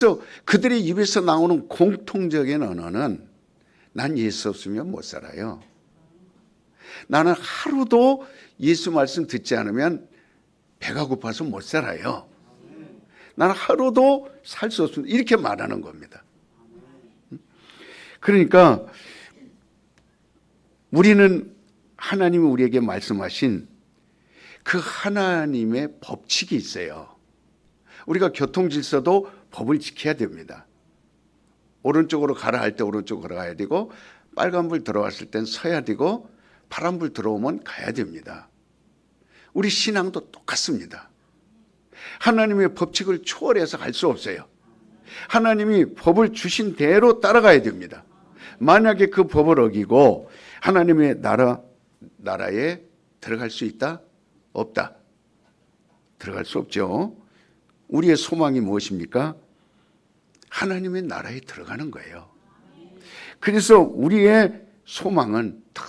그래서 그들의 입에서 나오는 공통적인 언어는 난 예수 없으면 못 살아요. 나는 하루도 예수 말씀 듣지 않으면 배가 고파서 못 살아요. 나는 하루도 살 수 없습니다. 이렇게 말하는 겁니다. 그러니까 우리는 하나님이 우리에게 말씀하신 그 하나님의 법칙이 있어요. 우리가 교통질서도 법을 지켜야 됩니다. 오른쪽으로 가라 할 때 오른쪽으로 가야 되고, 빨간불 들어왔을 땐 서야 되고, 파란불 들어오면 가야 됩니다. 우리 신앙도 똑같습니다. 하나님의 법칙을 초월해서 갈 수 없어요. 하나님이 법을 주신 대로 따라가야 됩니다. 만약에 그 법을 어기고 하나님의 나라에 들어갈 수 있다? 없다. 들어갈 수 없죠. 우리의 소망이 무엇입니까? 하나님의 나라에 들어가는 거예요. 그래서 우리의 소망은 다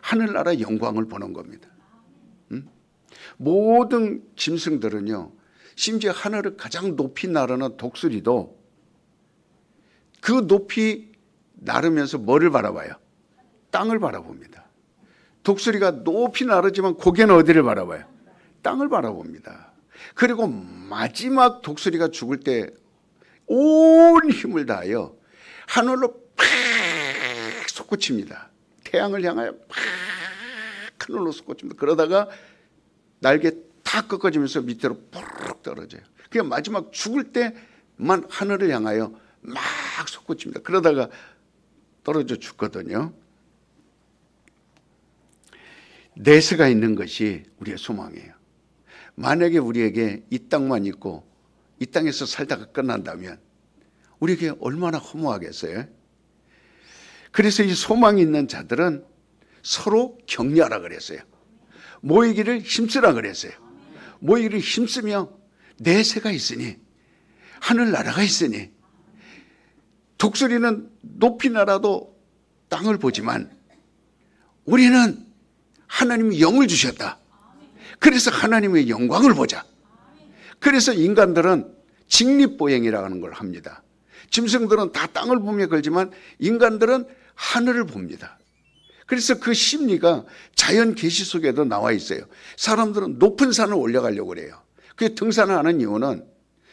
하늘나라 영광을 보는 겁니다. 모든 짐승들은요, 심지어 하늘을 가장 높이 나르는 독수리도 그 높이 나르면서 뭐를 바라봐요? 땅을 바라봅니다. 독수리가 높이 나르지만 고개는 어디를 바라봐요? 땅을 바라봅니다. 그리고 마지막 독수리가 죽을 때 온 힘을 다하여 하늘로 팍 솟구칩니다. 태양을 향하여 팍 하늘로 솟구칩니다. 그러다가 날개 다 꺾어지면서 밑으로 푸르륵 떨어져요. 그냥 마지막 죽을 때만 하늘을 향하여 막 솟구칩니다. 그러다가 떨어져 죽거든요. 내세가 있는 것이 우리의 소망이에요. 만약에 우리에게 이 땅만 있고 이 땅에서 살다가 끝난다면 우리에게 얼마나 허무하겠어요? 그래서 이 소망이 있는 자들은 서로 격려하라 그랬어요. 모이기를 힘쓰라 그랬어요. 모이기를 힘쓰며 내세가 있으니, 하늘나라가 있으니, 독수리는 높이 날아도 땅을 보지만 우리는 하나님이 영을 주셨다. 그래서 하나님의 영광을 보자. 그래서 인간들은 직립보행이라고 하는 걸 합니다. 짐승들은 다 땅을 보며 걸지만 인간들은 하늘을 봅니다. 그래서 그 심리가 자연 계시 속에도 나와 있어요. 사람들은 높은 산을 올라가려고 그래요. 그 등산을 하는 이유는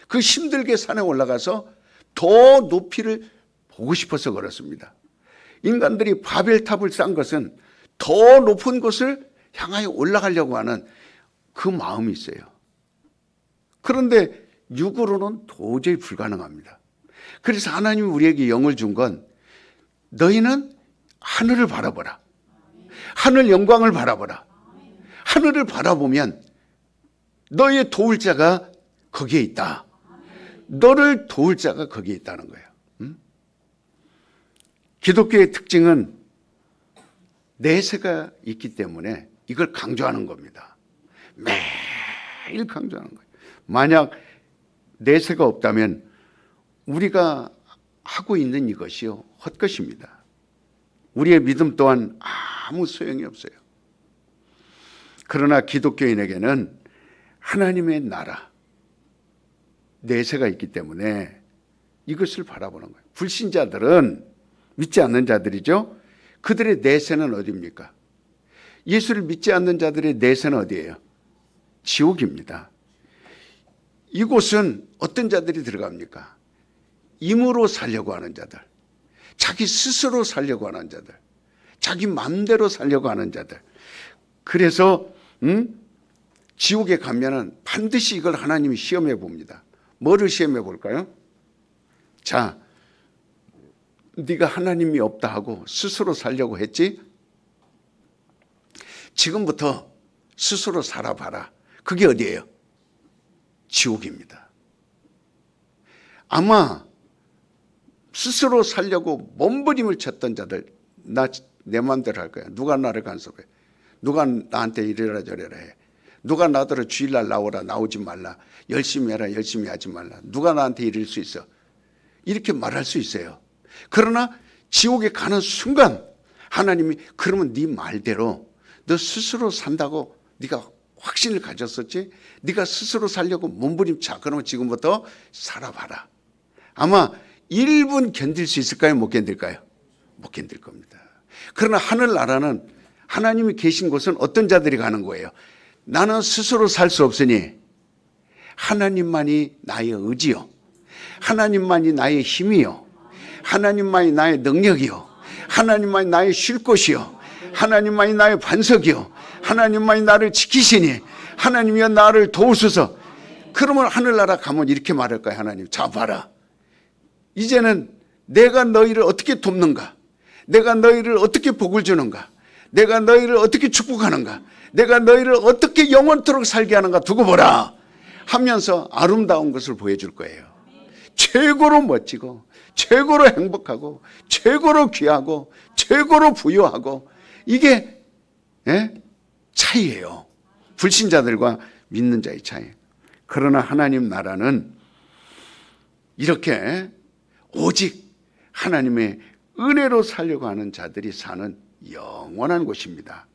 그 힘들게 산에 올라가서 더 높이를 보고 싶어서 그렇습니다. 인간들이 바벨탑을 쌓은 것은 더 높은 곳을 향하여 올라가려고 하는 그 마음이 있어요. 그런데 육으로는 도저히 불가능합니다. 그래서 하나님이 우리에게 영을 준 건 너희는 하늘을 바라보라. 하늘 영광을 바라보라. 하늘을 바라보면 너희의 도울 자가 거기에 있다. 너를 도울 자가 거기에 있다는 거예요. 기독교의 특징은 내세가 있기 때문에 이걸 강조하는 겁니다. 매일 강조하는 거예요. 만약 내세가 없다면 우리가 하고 있는 이것이요, 헛것입니다. 우리의 믿음 또한 아무 소용이 없어요. 그러나 기독교인에게는 하나님의 나라, 내세가 있기 때문에 이것을 바라보는 거예요. 불신자들은, 믿지 않는 자들이죠. 그들의 내세는 어디입니까? 예수를 믿지 않는 자들의 내세는 어디예요? 지옥입니다. 이곳은 어떤 자들이 들어갑니까? 임으로 살려고 하는 자들, 자기 스스로 살려고 하는 자들, 자기 마음대로 살려고 하는 자들. 그래서 지옥에 가면은 반드시 이걸 하나님이 시험해 봅니다. 뭐를 시험해 볼까요? 자, 네가 하나님이 없다 하고 스스로 살려고 했지? 지금부터 스스로 살아봐라. 그게 어디예요? 지옥입니다. 아마 스스로 살려고 몸부림을 쳤던 자들, 나 내 마음대로 할 거야. 누가 나를 간섭해? 누가 나한테 이래라 저래라 해? 누가 나더러 주일날 나오라, 나오지 말라, 열심히 해라, 열심히 하지 말라, 누가 나한테 이럴 수 있어? 이렇게 말할 수 있어요. 그러나 지옥에 가는 순간 하나님이 그러면 네 말대로 너 스스로 산다고 네가 확신을 가졌었지? 네가 스스로 살려고 몸부림쳐. 그러면 지금부터 살아봐라. 아마 1분 견딜 수 있을까요? 못 견딜까요? 못 견딜 겁니다. 그러나 하늘나라는 하나님이 계신 곳은 어떤 자들이 가는 거예요? 나는 스스로 살 수 없으니 하나님만이 나의 의지요, 하나님만이 나의 힘이요, 하나님만이 나의 능력이요, 하나님만이 나의 쉴 곳이요, 하나님만이 나의 반석이요, 하나님만이 나를 지키시니 하나님이여 나를 도우소서. 그러면 하늘나라 가면 이렇게 말할 거예요. 하나님, 자 봐라, 이제는 내가 너희를 어떻게 돕는가, 내가 너희를 어떻게 복을 주는가, 내가 너희를 어떻게 축복하는가, 내가 너희를 어떻게 영원토록 살게 하는가 두고 보라 하면서 아름다운 것을 보여줄 거예요. 최고로 멋지고 최고로 행복하고 최고로 귀하고 최고로 부유하고, 이게 차이예요. 불신자들과 믿는 자의 차이. 그러나 하나님 나라는 이렇게 오직 하나님의 은혜로 살려고 하는 자들이 사는 영원한 곳입니다.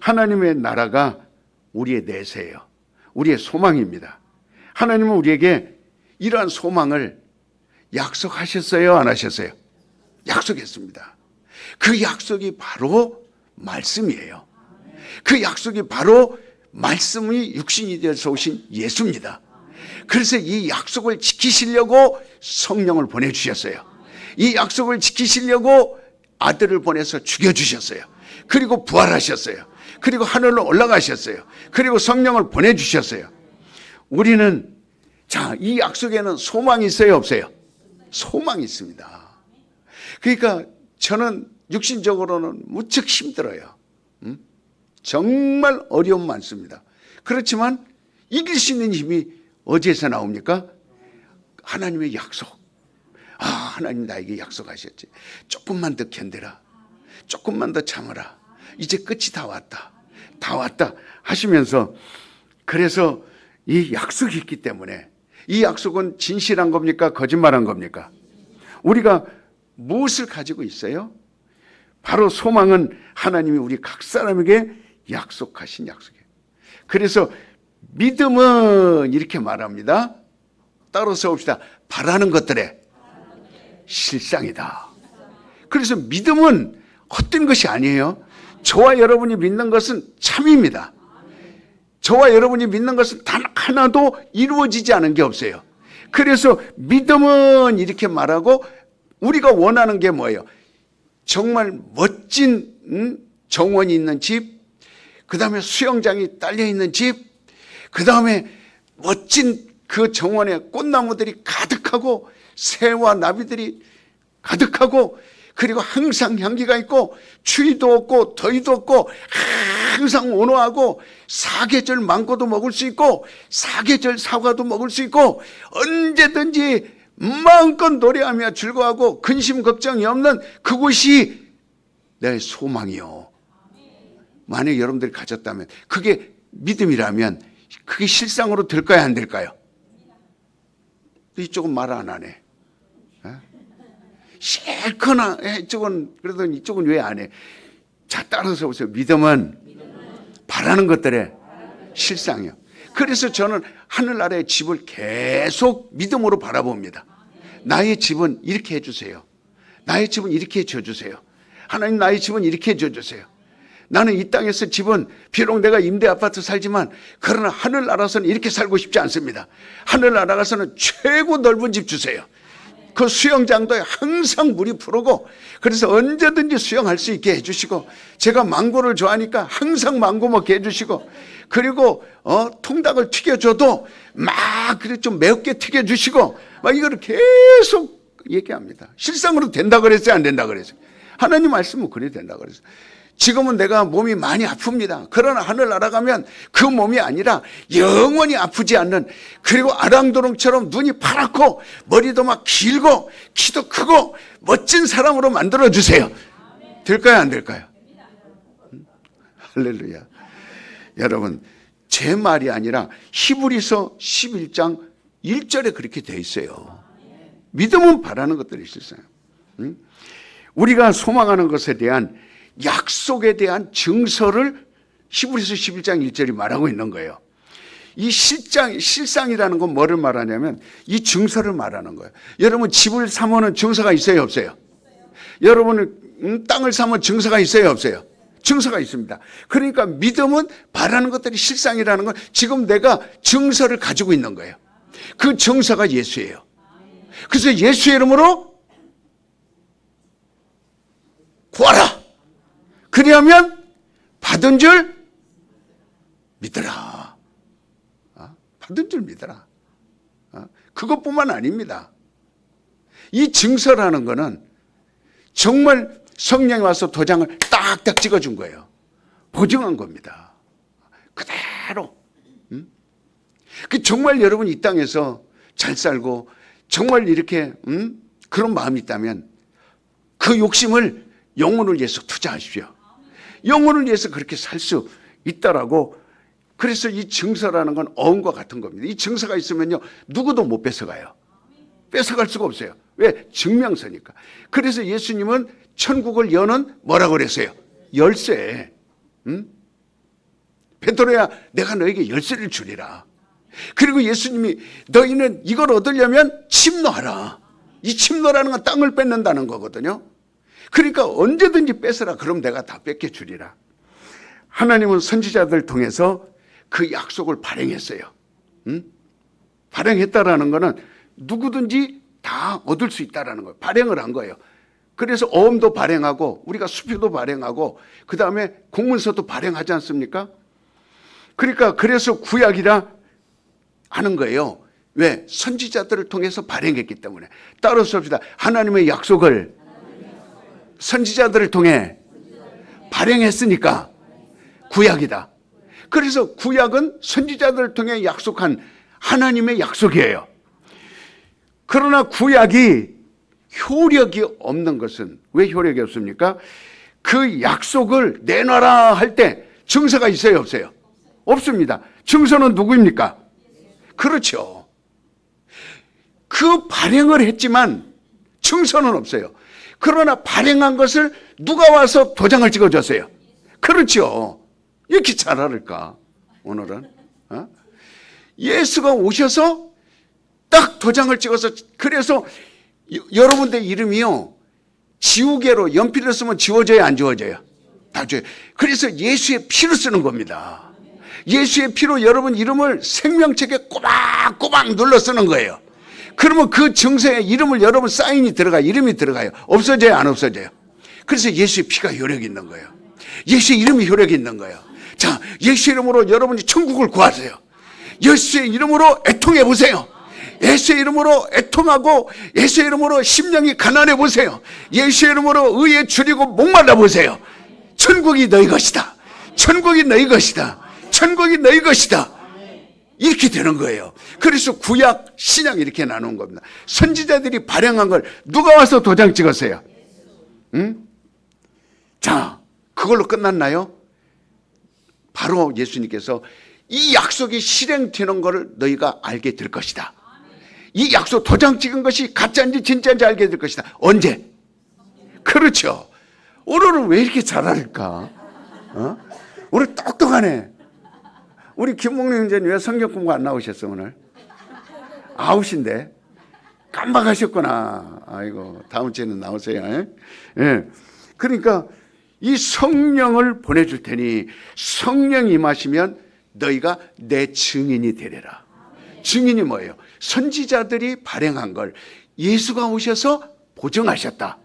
하나님의 나라가 우리의 내세예요. 우리의 소망입니다. 하나님은 우리에게 이러한 소망을 약속하셨어요? 안 하셨어요? 약속했습니다. 그 약속이 바로 말씀이에요. 그 약속이 바로 말씀이 육신이 되어서 오신 예수입니다. 그래서 이 약속을 지키시려고 성령을 보내주셨어요. 이 약속을 지키시려고 아들을 보내서 죽여주셨어요. 그리고 부활하셨어요. 그리고 하늘로 올라가셨어요. 그리고 성령을 보내주셨어요. 우리는 이 약속에는 소망이 있어요, 없어요? 소망이 있습니다. 그러니까 저는 육신적으로는 무척 힘들어요. 정말 어려움 많습니다. 그렇지만 이길 수 있는 힘이 어디에서 나옵니까? 하나님의 약속. 하나님 나에게 약속하셨지. 조금만 더 견뎌라, 조금만 더 참아라, 이제 끝이 다 왔다, 다 왔다 하시면서, 그래서 이 약속이 있기 때문에, 이 약속은 진실한 겁니까? 거짓말한 겁니까? 우리가 무엇을 가지고 있어요? 바로 소망은 하나님이 우리 각 사람에게 약속하신 약속이에요. 그래서 믿음은 이렇게 말합니다. 따로 세웁시다. 바라는 것들의 실상이다. 그래서 믿음은 헛된 것이 아니에요. 저와 여러분이 믿는 것은 참입니다. 저와 여러분이 믿는 것은 단 하나도 이루어지지 않은 게 없어요. 그래서 믿음은 이렇게 말하고, 우리가 원하는 게 뭐예요? 정말 멋진 정원이 있는 집, 그 다음에 수영장이 딸려 있는 집, 그 다음에 멋진 그 정원에 꽃나무들이 가득하고 새와 나비들이 가득하고, 그리고 항상 향기가 있고 추위도 없고 더위도 없고 항상 온화하고, 사계절 망고도 먹을 수 있고 사계절 사과도 먹을 수 있고, 언제든지 마음껏 노래하며 즐거워하고 근심 걱정이 없는 그곳이 내 소망이요. 만약 여러분들이 가졌다면, 그게 믿음이라면 그게 실상으로 될까요, 안 될까요? 이쪽은 말 안 하네. 싫거나 이쪽은, 그래도 이쪽은 왜 안 해? 자, 따라서 보세요. 믿음은 바라는 것들의 실상이요. 그래서 저는 하늘나라의 집을 계속 믿음으로 바라봅니다. 나의 집은 이렇게 해주세요. 나의 집은 이렇게 해주세요. 하나님, 나의 집은 이렇게 해주세요. 나는 이 땅에서 집은 비록 내가 임대 아파트 살지만, 그러나 하늘나라에서는 이렇게 살고 싶지 않습니다. 하늘나라 가서는 최고 넓은 집 주세요. 그 수영장도 항상 물이 푸르고, 그래서 언제든지 수영할 수 있게 해주시고, 제가 망고를 좋아하니까 항상 망고 먹게 해주시고, 그리고 통닭을 튀겨줘도 막 그래 좀 매우게 튀겨주시고, 막 이거를 계속 얘기합니다. 실상으로 된다 그랬어요, 안 된다 그랬어요? 하나님 말씀은 그래 된다 그랬어요. 지금은 내가 몸이 많이 아픕니다. 그러나 하늘나라 가면 그 몸이 아니라 영원히 아프지 않는, 그리고 아랑도롱처럼 눈이 파랗고 머리도 막 길고 키도 크고 멋진 사람으로 만들어주세요. 될까요, 안 될까요? 할렐루야. 여러분, 제 말이 아니라 히브리서 11장 1절에 그렇게 돼 있어요. 믿음은 바라는 것들이 있어요. 우리가 소망하는 것에 대한 약속에 대한 증서를 히브리서 11장 1절이 말하고 있는 거예요. 이 실상이라는 건 뭐를 말하냐면 이 증서를 말하는 거예요. 여러분 집을 사면은 증서가 있어요, 없어요? 여러분은 땅을 사면 증서가 있어요, 없어요? 증서가 있습니다. 그러니까 믿음은 바라는 것들이 실상이라는 건 지금 내가 증서를 가지고 있는 거예요. 그 증서가 예수예요. 그래서 예수의 이름으로 구하라. 그리하면 받은 줄 믿으라. 받은 줄 믿어라. 그것뿐만 아닙니다. 이 증서라는 거는 정말 성령이 와서 도장을 딱딱 찍어준 거예요. 보증한 겁니다. 그대로. 정말 여러분 이 땅에서 잘 살고 정말 이렇게 그런 마음이 있다면 그 욕심을 영혼을 위해서 투자하십시오. 영혼을 위해서 그렇게 살 수 있다라고. 그래서 이 증서라는 건 어음과 같은 겁니다. 이 증서가 있으면요 누구도 못 뺏어가요. 뺏어갈 수가 없어요. 왜? 증명서니까. 그래서 예수님은 천국을 여는 뭐라고 그랬어요? 열쇠. 베드로야 내가 너에게 열쇠를 주리라. 그리고 예수님이 너희는 이걸 얻으려면 침노하라. 이 침노라는 건 땅을 뺏는다는 거거든요. 그러니까 언제든지 뺏어라. 그럼 내가 다 뺏겨주리라. 하나님은 선지자들 통해서 그 약속을 발행했어요. 발행했다라는 거는 누구든지 다 얻을 수 있다라는 거예요. 발행을 한 거예요. 그래서 어음도 발행하고 우리가 수표도 발행하고 그 다음에 공문서도 발행하지 않습니까? 그러니까 그래서 구약이라 하는 거예요. 왜? 선지자들을 통해서 발행했기 때문에. 따라서 합시다. 하나님의 약속을 선지자들을 통해 발행했으니까 구약이다. 그래서 구약은 선지자들을 통해 약속한 하나님의 약속이에요. 그러나 구약이 효력이 없는 것은 왜 효력이 없습니까? 그 약속을 내놔라 할 때 증서가 있어요, 없어요? 없습니다. 증서는 누구입니까? 그렇죠. 그 발행을 했지만 증서는 없어요. 그러나 발행한 것을 누가 와서 도장을 찍어줬어요? 그렇죠. 이렇게 잘 알을까 오늘은? 예수가 오셔서 딱 도장을 찍어서. 그래서 여러분들 이름이요 지우개로 연필로 쓰면 지워져요, 안 지워져요? 다 지워요. 그래서 예수의 피로 쓰는 겁니다. 예수의 피로 여러분 이름을 생명책에 꼬박꼬박 눌러 쓰는 거예요. 그러면 그 증서에 이름을 여러분 사인이 들어가요. 이름이 들어가요. 없어져요, 안 없어져요? 그래서 예수의 피가 효력이 있는 거예요. 예수의 이름이 효력이 있는 거예요. 자, 예수의 이름으로 여러분이 천국을 구하세요. 예수의 이름으로 애통해 보세요. 예수의 이름으로 애통하고 예수의 이름으로 심령이 가난해 보세요. 예수의 이름으로 의에 줄이고 목말라 보세요. 천국이 너희 것이다. 천국이 너희 것이다. 천국이 너희 것이다. 이렇게 되는 거예요. 그래서 구약, 신약 이렇게 나눈 겁니다. 선지자들이 발행한 걸 누가 와서 도장 찍었어요? 자, 그걸로 끝났나요? 바로 예수님께서 이 약속이 실행되는 것을 너희가 알게 될 것이다. 이 약속 도장 찍은 것이 가짜인지 진짜인지 알게 될 것이다. 언제? 그렇죠. 오늘은 왜 이렇게 잘 알까? 오늘 똑똑하네. 우리 김목래 형제는 왜 성경 공부 안 나오셨어 오늘? 아웃인데 깜박하셨구나. 아이고 다음 주에는 나오세요. 예. 그러니까 이 성령을 보내줄 테니 성령이 임하시면 너희가 내 증인이 되리라. 증인이 뭐예요? 선지자들이 발행한 걸 예수가 오셔서 보증하셨다.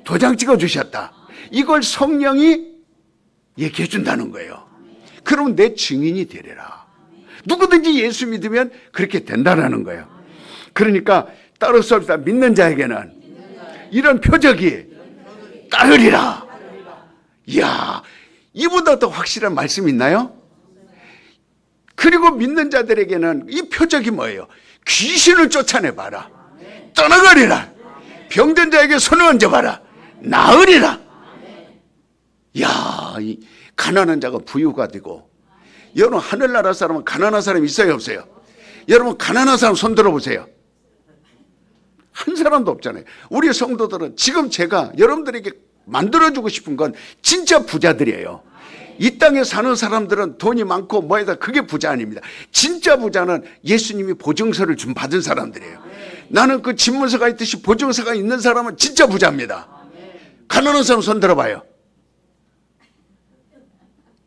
도장 찍어주셨다. 이걸 성령이 얘기해 준다는 거예요. 그럼 내 증인이 되리라. 누구든지 예수 믿으면 그렇게 된다는 거예요. 그러니까 따를 수 없다. 믿는 자에게는 이런 표적이 따르리라. 이야, 이보다 더 확실한 말씀 있나요? 그리고 믿는 자들에게는 이 표적이 뭐예요? 귀신을 쫓아내봐라. 떠나가리라. 병든 자에게 손을 얹어봐라. 나으리라. 이야, 이 가난한 자가 부유가 되고. 여러분 하늘나라 사람은 가난한 사람 있어요, 없어요? 여러분 가난한 사람 손 들어보세요. 한 사람도 없잖아요. 우리 성도들은 지금 제가 여러분들에게 만들어주고 싶은 건 진짜 부자들이에요. 이 땅에 사는 사람들은 돈이 많고 뭐에다 그게 부자 아닙니다. 진짜 부자는 예수님이 보증서를 좀 받은 사람들이에요. 나는 그 집문서가 있듯이 보증서가 있는 사람은 진짜 부자입니다. 가난한 사람 손 들어봐요.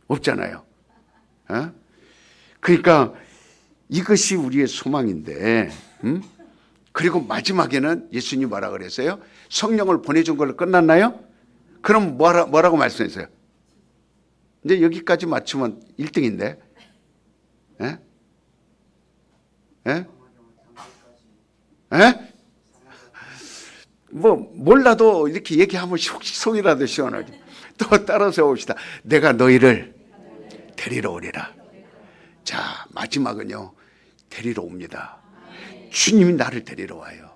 없잖아요. 어? 그러니까 이것이 우리의 소망인데, 그리고 마지막에는 예수님 뭐라 그랬어요? 성령을 보내준 걸로 끝났나요? 그럼 뭐라고 말씀했어요? 이제 여기까지 맞추면 1등인데. 예? 예? 예? 뭐 몰라도 이렇게 얘기하면 속이라도 시원하지. 또 따라서 봅시다. 내가 너희를 데리러 오리라. 자, 마지막은요. 데리러 옵니다. 주님이 나를 데리러 와요.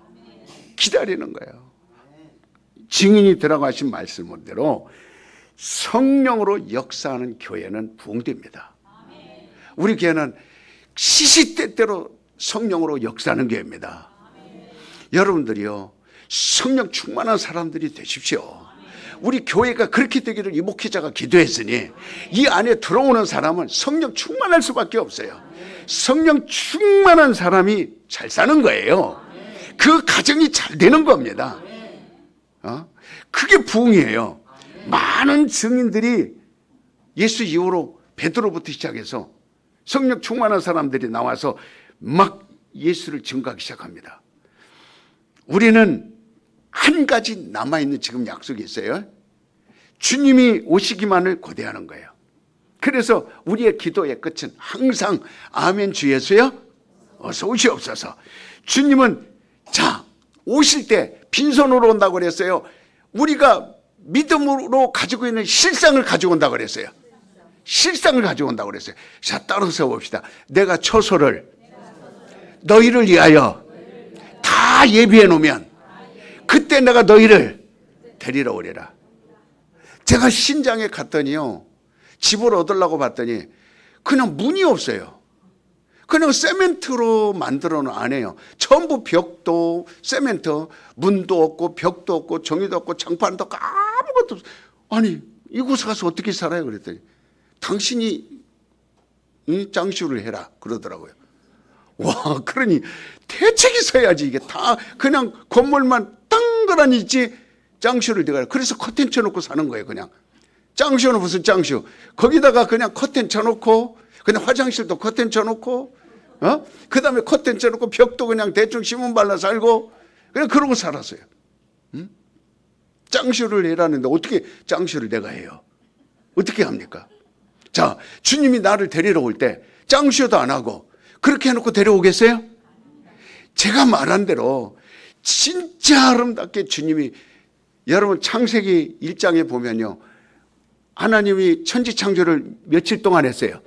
기다리는 거예요. 증인이 들어가신 말씀대로 성령으로 역사하는 교회는 부흥됩니다. 우리 교회는 시시때때로 성령으로 역사하는 교회입니다. 여러분들이요, 성령 충만한 사람들이 되십시오. 우리 교회가 그렇게 되기를 이 목회자가 기도했으니 이 안에 들어오는 사람은 성령 충만할 수밖에 없어요. 성령 충만한 사람이 잘 사는 거예요. 그 가정이 잘 되는 겁니다. 그게 부흥이에요. 많은 증인들이 예수 이후로 베드로부터 시작해서 성령 충만한 사람들이 나와서 막 예수를 증거하기 시작합니다. 우리는 한 가지 남아있는 지금 약속이 있어요. 주님이 오시기만을 고대하는 거예요. 그래서 우리의 기도의 끝은 항상 아멘 주 예수여 어서 오시옵소서. 주님은 자 오실 때 빈손으로 온다고 그랬어요. 우리가 믿음으로 가지고 있는 실상을 가지고 온다고 그랬어요. 실상을 가지고 온다고 그랬어요. 자, 따라서 봅시다. 내가 처소를 너희를 위하여 다 예비해 놓으면 그때 내가 너희를 데리러 오리라. 제가 신장에 갔더니요, 집을 얻으려고 봤더니 그냥 문이 없어요. 그냥 세멘트로 만들어 놓은 안 해요. 전부 벽도 세멘트, 문도 없고 벽도 없고 정리도 없고 장판도 없고 아무것도 없어. 아니 이곳에 가서 어떻게 살아요? 그랬더니 당신이 이 장쇼를 해라 그러더라고요. 와, 그러니 대책이 서야지. 이게 다 그냥 건물만 땅그라니 있지 장쇼를 내가. 그래서 커튼 쳐놓고 사는 거예요. 그냥 장쇼는 무슨 장쇼, 거기다가 그냥 커튼 쳐놓고 그냥 화장실도 커튼 쳐놓고 그 다음에 커튼 쳐놓고 벽도 그냥 대충 시문 발라 살고 그냥 그러고 살았어요. 장쇼를 해라는데 어떻게 장쇼를 내가 해요? 어떻게 합니까? 자, 주님이 나를 데리러 올 때 장쇼도 안 하고 그렇게 해놓고 데려오겠어요? 제가 말한 대로 진짜 아름답게 주님이, 여러분 창세기 1장에 보면요, 하나님이 천지창조를 며칠 동안 했어요?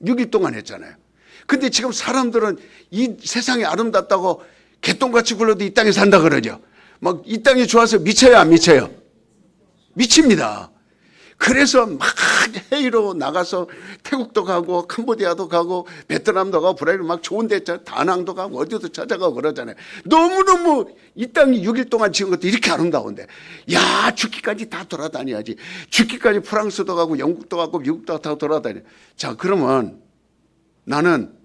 6일 동안 했잖아요. 근데 지금 사람들은 이 세상이 아름답다고 개똥같이 굴러도 이 땅에 산다 그러죠. 막 이 땅이 좋아서 미쳐요, 안 미쳐요? 미칩니다. 그래서 막 해외로 나가서 태국도 가고 캄보디아도 가고 베트남도 가고 브라질 막 좋은 데 다낭도 가고 어디도 찾아가고 그러잖아요. 너무너무 이 땅이 6일 동안 지은 것도 이렇게 아름다운데, 야, 죽기까지 다 돌아다녀야지. 죽기까지 프랑스도 가고 영국도 가고 미국도 다 돌아다녀. 자, 그러면 나는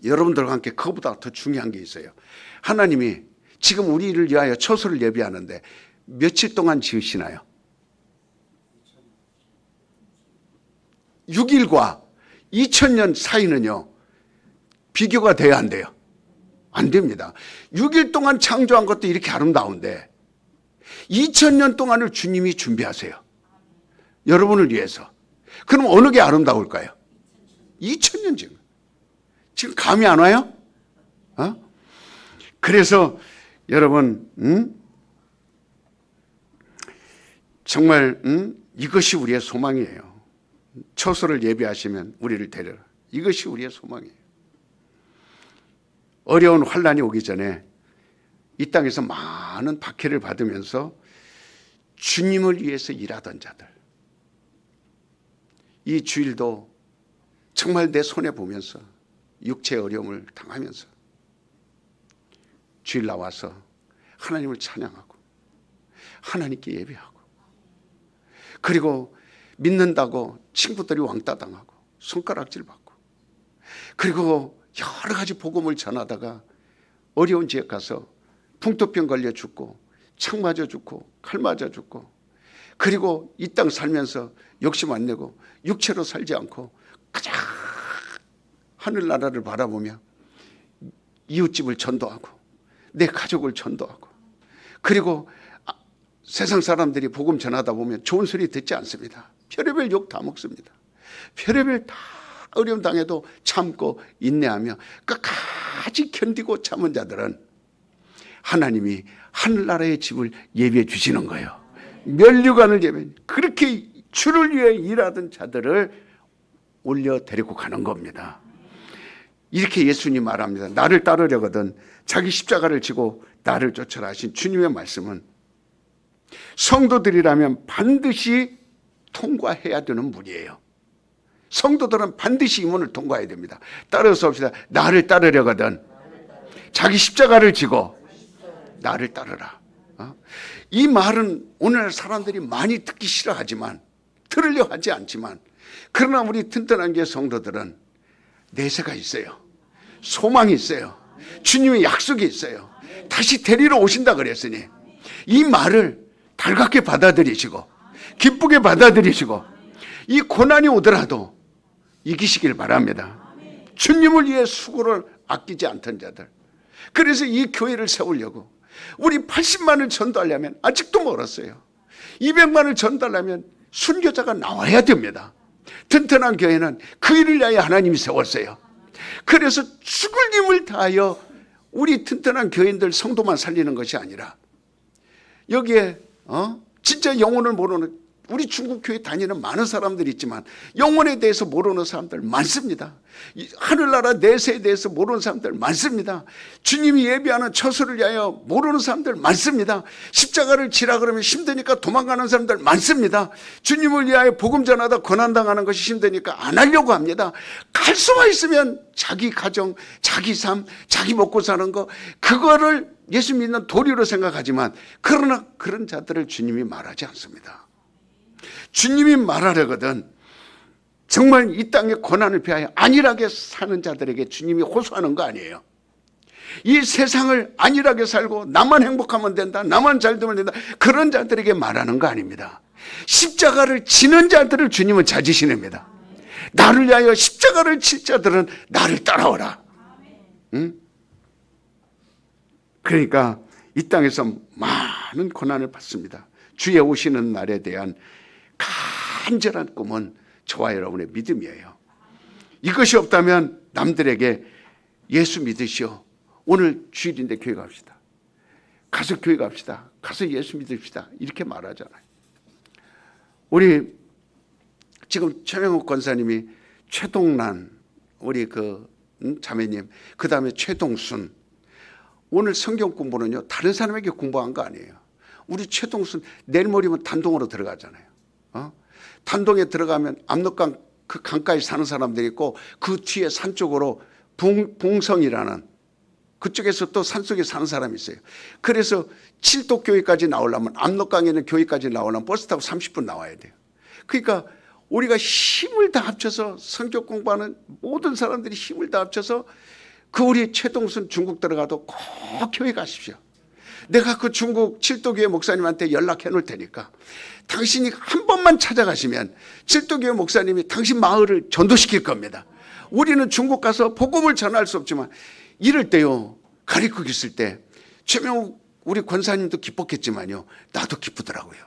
여러분들과 함께 그거보다 더 중요한 게 있어요. 하나님이 지금 우리를 위하여 처소를 예비하는데 며칠 동안 지으시나요? 6일과 2000년 사이는요, 비교가 돼야 안 돼요? 안 됩니다. 6일 동안 창조한 것도 이렇게 아름다운데 2000년 동안을 주님이 준비하세요. 여러분을 위해서. 그럼 어느 게 아름다울까요? 2000년 지금 감이 안 와요? 그래서 여러분, 정말 이것이 우리의 소망이에요. 처소를 예비하시면 우리를 데려라. 이것이 우리의 소망이에요. 어려운 환난이 오기 전에 이 땅에서 많은 박해를 받으면서 주님을 위해서 일하던 자들, 이 주일도 정말 내 손에 보면서 육체의 어려움을 당하면서 주일 나와서 하나님을 찬양하고 하나님께 예배하고, 그리고 믿는다고 친구들이 왕따 당하고 손가락질 받고, 그리고 여러 가지 복음을 전하다가 어려운 지역 가서 풍토병 걸려 죽고 창 맞아 죽고 칼 맞아 죽고, 그리고 이 땅 살면서 욕심 안 내고 육체로 살지 않고 그냥 하늘나라를 바라보며 이웃집을 전도하고 내 가족을 전도하고, 그리고 세상 사람들이 복음 전하다 보면 좋은 소리 듣지 않습니다. 별의별 욕 다 먹습니다. 별의별 다 어려움 당해도 참고 인내하며 끝까지 견디고 참은 자들은 하나님이 하늘나라의 집을 예비해 주시는 거예요. 면류관을 예비해, 그렇게 주를 위해 일하던 자들을 올려 데리고 가는 겁니다. 이렇게 예수님 말합니다. 나를 따르려거든 자기 십자가를 지고 나를 쫓아라 하신 주님의 말씀은 성도들이라면 반드시 통과해야 되는 문이에요. 성도들은 반드시 이 문을 통과해야 됩니다. 따라서 합시다. 나를 따르려거든 자기 십자가를 지고 나를 따르라. 이 말은 오늘날 사람들이 많이 듣기 싫어하지만, 들으려 하지 않지만, 그러나 우리 튼튼한 교회 성도들은 내세가 있어요. 소망이 있어요. 주님의 약속이 있어요. 다시 데리러 오신다 그랬으니 이 말을 달갑게 받아들이시고 기쁘게 받아들이시고 이 고난이 오더라도 이기시길 바랍니다. 주님을 위해 수고를 아끼지 않던 자들. 그래서 이 교회를 세우려고 우리 80만을 전도하려면 아직도 멀었어요. 200만을 전도하려면 순교자가 나와야 됩니다. 튼튼한 교회는 그 일을 위하여 하나님이 세웠어요. 그래서 죽을 힘을 다하여 우리 튼튼한 교인들 성도만 살리는 것이 아니라 여기에 진짜 영혼을 모르는, 우리 중국 교회 다니는 많은 사람들이 있지만 영혼에 대해서 모르는 사람들 많습니다. 하늘나라 내세에 대해서 모르는 사람들 많습니다. 주님이 예비하는 처소를 위하여 모르는 사람들 많습니다. 십자가를 지라 그러면 힘드니까 도망가는 사람들 많습니다. 주님을 위하여 복음 전하다 고난당하는 것이 힘드니까 안 하려고 합니다. 갈 수만 있으면 자기 가정, 자기 삶, 자기 먹고 사는 거, 그거를 예수 믿는 도리로 생각하지만, 그러나 그런 자들을 주님이 말하지 않습니다. 주님이 말하려거든 정말 이 땅의 고난을 피하여 안일하게 사는 자들에게 주님이 호소하는 거 아니에요. 이 세상을 안일하게 살고 나만 행복하면 된다, 나만 잘 되면 된다, 그런 자들에게 말하는 거 아닙니다. 십자가를 지는 자들을 주님은 찾으시냅니다. 나를 위하여 십자가를 칠 자들은 나를 따라오라. 응? 그러니까 이 땅에서 많은 고난을 받습니다. 주의 오시는 날에 대한 간절한 꿈은 저와 여러분의 믿음이에요. 이것이 없다면 남들에게 예수 믿으시오, 오늘 주일인데 교회 갑시다, 가서 교회 갑시다, 가서 예수 믿읍시다, 이렇게 말하잖아요. 우리 지금 최명욱 권사님이 최동란 우리 자매님, 그 다음에 최동순, 오늘 성경 공부는요 다른 사람에게 공부한 거 아니에요. 우리 최동순 내일 모레면 단동으로 들어가잖아요. 단동에 들어가면 압록강 그 강가에 사는 사람들이 있고, 그 뒤에 산 쪽으로 봉성이라는 그쪽에서 또 산속에 사는 사람이 있어요. 그래서 칠독교회까지 나오려면, 압록강에 있는 교회까지 나오려면 버스 타고 30분 나와야 돼요. 그러니까 우리가 힘을 다 합쳐서, 성경 공부하는 모든 사람들이 힘을 다 합쳐서 그 우리 최동순 중국 들어가도 꼭 교회 가십시오. 내가 그 중국 칠도교회 목사님한테 연락해 놓을 테니까 당신이 한 번만 찾아가시면 칠도교회 목사님이 당신 마을을 전도시킬 겁니다. 우리는 중국 가서 복음을 전할 수 없지만 이럴 때요, 가르치고 있을 때 최명욱 우리 권사님도 기뻤겠지만요, 나도 기쁘더라고요.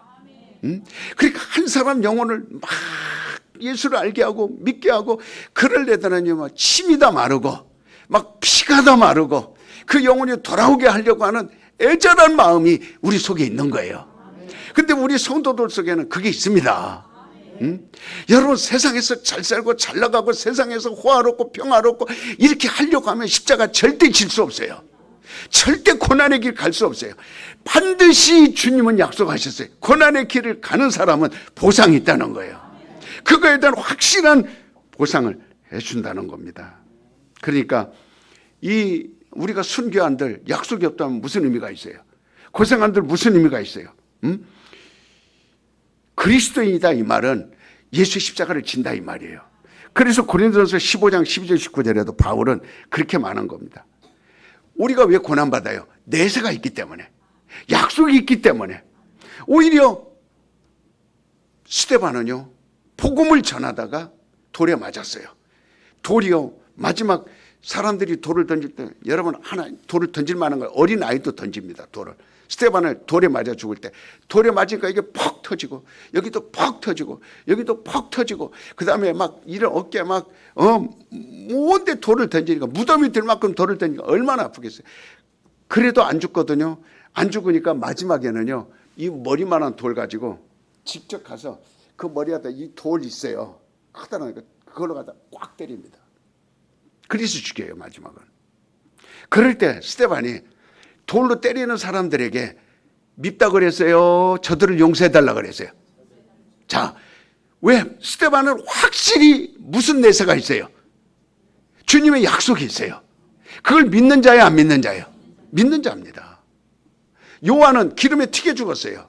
그러니까 한 사람 영혼을 막 예수를 알게 하고 믿게 하고, 그러려다는요 막 침이 다 마르고 막 피가 다 마르고 그 영혼이 돌아오게 하려고 하는 애절한 마음이 우리 속에 있는 거예요. 근데 우리 성도들 속에는 그게 있습니다. 여러분, 세상에서 잘 살고 잘 나가고 세상에서 호화롭고 평화롭고 이렇게 하려고 하면 십자가 절대 질 수 없어요. 절대 고난의 길 갈 수 없어요. 반드시 주님은 약속하셨어요. 고난의 길을 가는 사람은 보상이 있다는 거예요. 그거에 대한 확실한 보상을 해준다는 겁니다. 그러니까 이 우리가 순교한들 약속이 없다면 무슨 의미가 있어요? 고생한들 무슨 의미가 있어요? 그리스도인이다 이 말은 예수 십자가를 진다 이 말이에요. 그래서 고린도전서 15장 12절 19절에도 바울은 그렇게 말한 겁니다. 우리가 왜 고난받아요? 내세가 있기 때문에, 약속이 있기 때문에. 오히려 스데반은요, 복음을 전하다가 돌에 맞았어요. 돌이요, 마지막 사람들이 돌을 던질 때, 여러분 하나 돌을 던질 만한 걸 어린 아이도 던집니다. 돌을. 스데반을 돌에 맞아 죽을 때 돌에 맞으니까 이게 퍽 터지고 여기도 퍽 터지고 여기도 퍽 터지고 그 다음에 막 이런 어깨에 막 뭔데 돌을 던지니까 무덤이 들 만큼 돌을 던지니까 얼마나 아프겠어요. 그래도 안 죽거든요. 안 죽으니까 마지막에는요, 이 머리만한 돌 가지고 직접 가서 그 머리에다 이 돌 있어요. 크다니까 그걸로 갖다 꽉 때립니다. 그래서 죽여요 마지막은. 그럴 때 스데반이 돌로 때리는 사람들에게 밉다 그랬어요? 저들을 용서해달라 그랬어요? 자, 왜? 스데반은 확실히 무슨 내세가 있어요? 주님의 약속이 있어요. 그걸 믿는 자예요, 안 믿는 자예요? 믿는 자입니다. 요한은 기름에 튀겨 죽었어요.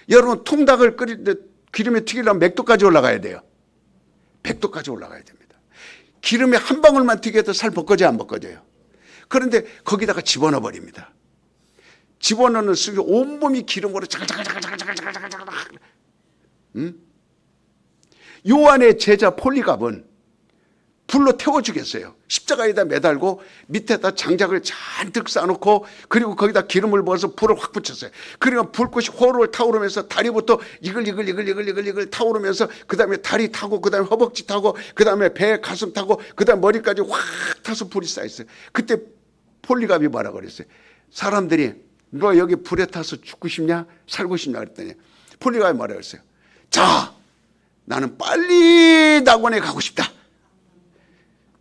여러분 통닭을 끓일 때 기름에 튀기려면 몇 도까지 올라가야 돼요? 100도까지 올라가야 됩니다. 기름에 한 방울만 튀겨도 살 벗겨져요, 안 벗겨져요? 그런데 거기다가 집어넣어 버립니다. 집어넣는 순간 온몸이 기름으로 자글자글자글자글자글자글. 요한의 제자 폴리갑은 불로 태워 주겠어요. 십자가에다 매달고 밑에다 장작을 잔뜩 쌓아놓고 그리고 거기다 기름을 부어서 불을 확 붙였어요. 그러면 불꽃이 호로를 타오르면서 다리부터 이글 타오르면서 그 다음에 다리 타고 그 다음에 허벅지 타고 그 다음에 배 가슴 타고 그 다음에 머리까지 확 타서 불이 쌓였어요. 그때 폴리갑이 뭐라 그랬어요? 사람들이 너 여기 불에 타서 죽고 싶냐? 살고 싶냐? 그랬더니 폴리갑이 뭐라 그랬어요? 자, 나는 빨리 낙원에 가고 싶다.